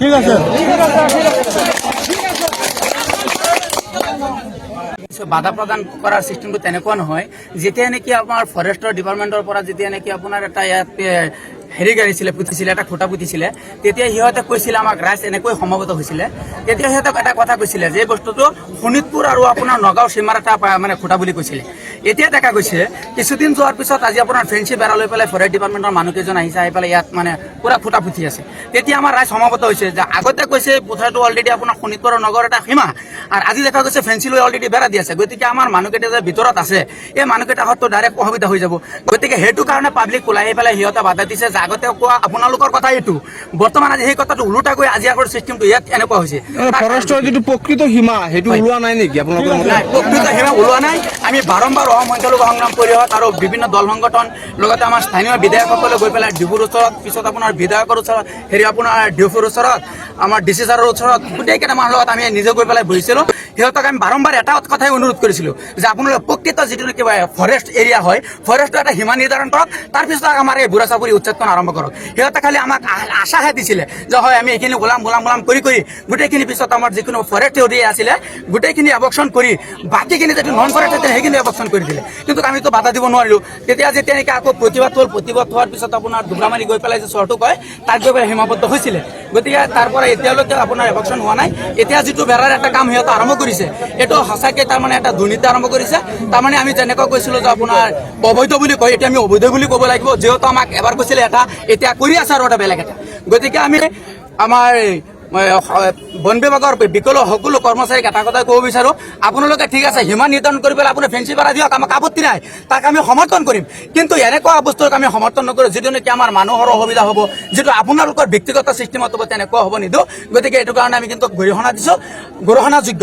ঠিক আছে বাধা প্ৰদান কৰাৰ চিষ্টেমটো তেনেকুৱা নহয়। যেতিয়া নেকি আমাৰ ফৰেষ্টৰ ডিপাৰ্টমেণ্টৰ পৰা যেতিয়া নেকি আপোনাৰ এটা ইয়াত হেৰি গাড়িছিলে পুতিছিলে, এটা খুঁটা পুতিছিলে, তেতিয়া সিহঁতে কৈছিলে আমাক ৰাইজ এনেকৈ সমবেত হৈছিলে। তেতিয়া সিহঁতে এটা কথা কৈছিলে যে বস্তুটো শোণিতপুৰ আৰু আপোনাৰ নগাঁও সীমাৰ এটা মানে খুঁটা বুলি কৈছিলে। এতিয়া দেখা গৈছে কিছুদিন যোৱাৰ পিছত আজি আপোনাৰ ফেঞ্চি বেৰা লৈ পেলাই ফৰেষ্ট ডিপাৰ্টমেণ্টৰ মানুহকেইজন আহিছে, আহি পেলাই ইয়াত মানে পুৰা খুঁটা পুতি আছে। তেতিয়া আমাৰ ৰাইজ সমবেত হৈছে যে আগতে কৈছে পথাৰটো অলৰেডি আপোনাৰ শোণিতপুৰ আৰু নগৰ এটা সীমা, আৰু আজি দেখা গৈছে ফেঞ্চি লৈ অলৰেডি বেৰা দি আছে। গতিকে আমাৰ মানুহকেইটা যে ভিতৰত আছে, এই মানুহকেইটা হয়তো ডাইৰেক্ট অসুবিধা হৈ যাব। গতিকে সেইটো কাৰণে পাব্লিক ওলাই আহি পেলাই সিহঁতে বাধা দিছে যে আগতে কোৱা আপোনালোকৰ কথা এইটো, বৰ্তমান আজি সেই কথাটো ওলোটা গৈ আজি আগৰ চিষ্টেমটো ইয়াত এনেকুৱা হৈছে। ফৰেষ্টৰ যিটো প্ৰকৃত সীমা সেইটো ওলোৱা নাই নেকি আপোনালোকৰ মতে? প্ৰকৃত সীমা ওলোৱা নাই। আমি বাৰম্বাৰ অসম সংখ্যালঘু সংগ্ৰাম পৰিষদ আৰু বিভিন্ন দল সংগঠন লগতে আমাৰ স্থানীয় বিধায়কসকলে গৈ পেলাই ডিবুৰ ওচৰত, পিছত আপোনাৰ বিধায়কৰ ওচৰত, আপোনাৰ ডিউফুৰ ওচৰত, আমাৰ ডিচি ছাৰৰ ওচৰত, গোটেইকেইটা মানুহৰ লগত আমি নিজে গৈ পেলাই বহিছিলোঁ। সিহঁতক আমি বাৰম্বাৰ এটা কথাই অনুৰোধ কৰিছিলোঁ যে আপোনালোকে প্ৰকৃত যিটো নেকি ফৰেষ্ট এৰিয়া হয়, ফৰেষ্টৰ এটা সীমা নিৰ্ধাৰণ কৰক, তাৰপিছত আমাৰ এই বুঢ়া চাপৰি উচ্ছেদখন আৰম্ভ কৰক। সিহঁতে খালি আমাক আশাহে দিছিলে যে হয় আমি এইখিনি গোলাম কৰি গোটেইখিনি পিছত আমাৰ যিকোনো ফৰেষ্ট এৰিয়া আছিলে গোটেইখিনি এবকশ্যন কৰি বাকীখিনি যিটো নন ফৰেষ্ট আছিলে সেইখিনি এবকশ্যন কৰি দিলে। কিন্তু আমিতো বাধা দিব নোৱাৰিলোঁ। তেতিয়া যেতিয়া নেকি আকৌ প্ৰতিবাদ হ'ল, প্ৰতিবাদ হোৱাৰ পিছত আপোনাৰ দুবৰামাৰি গৈ পেলাই যে চৰটো কয় তাত গৈ পেলাই সীমাবদ্ধ হৈছিলে। গতিকে তাৰ পৰা এতিয়ালৈকে আপোনাৰ এবকশ্যন হোৱা নাই। এতিয়া যিটো বেৰাৰ এটা কাম সিহঁতে আৰম্ভ কৰিছে, এইটো সঁচাকৈ তাৰমানে এটা দুৰ্নীতি আৰম্ভ কৰিছে। তাৰমানে আমি যেনেকৈ কৈছিলোঁ যে আপোনাৰ অবৈধ বুলি কয়, এতিয়া আমি অবৈধ বুলি ক'ব লাগিব, যিহেতু আমাক এবাৰ কৈছিলে এটা, এতিয়া কৰি আছে আৰু এটা বেলেগ এটা। গতিকে আমি আমাৰ বন বিভাগৰ বিকল্প সকলো কৰ্মচাৰীক এটা কথাই ক'ব বিচাৰোঁ, আপোনালোকে ঠিক আছে সীমা নিৰ্ধাৰণ কৰি পেলাই আপুনি ফেঞ্চি বেৰা দিয়ক, আমাক আপত্তি নাই, তাক আমি সমৰ্থন কৰিম। কিন্তু এনেকুৱা বস্তুক আমি সমৰ্থন নকৰোঁ যিটো নেকি আমাৰ মানুহৰ অসুবিধা হ'ব, যিটো আপোনালোকৰ ব্যক্তিগত চিষ্টেমত হ'ব, তেনেকুৱা হ'ব নিদিওঁ। গতিকে এইটো কাৰণে আমি কিন্তু গৰিহণা দিছোঁ, গৰিহণাযোগ্য।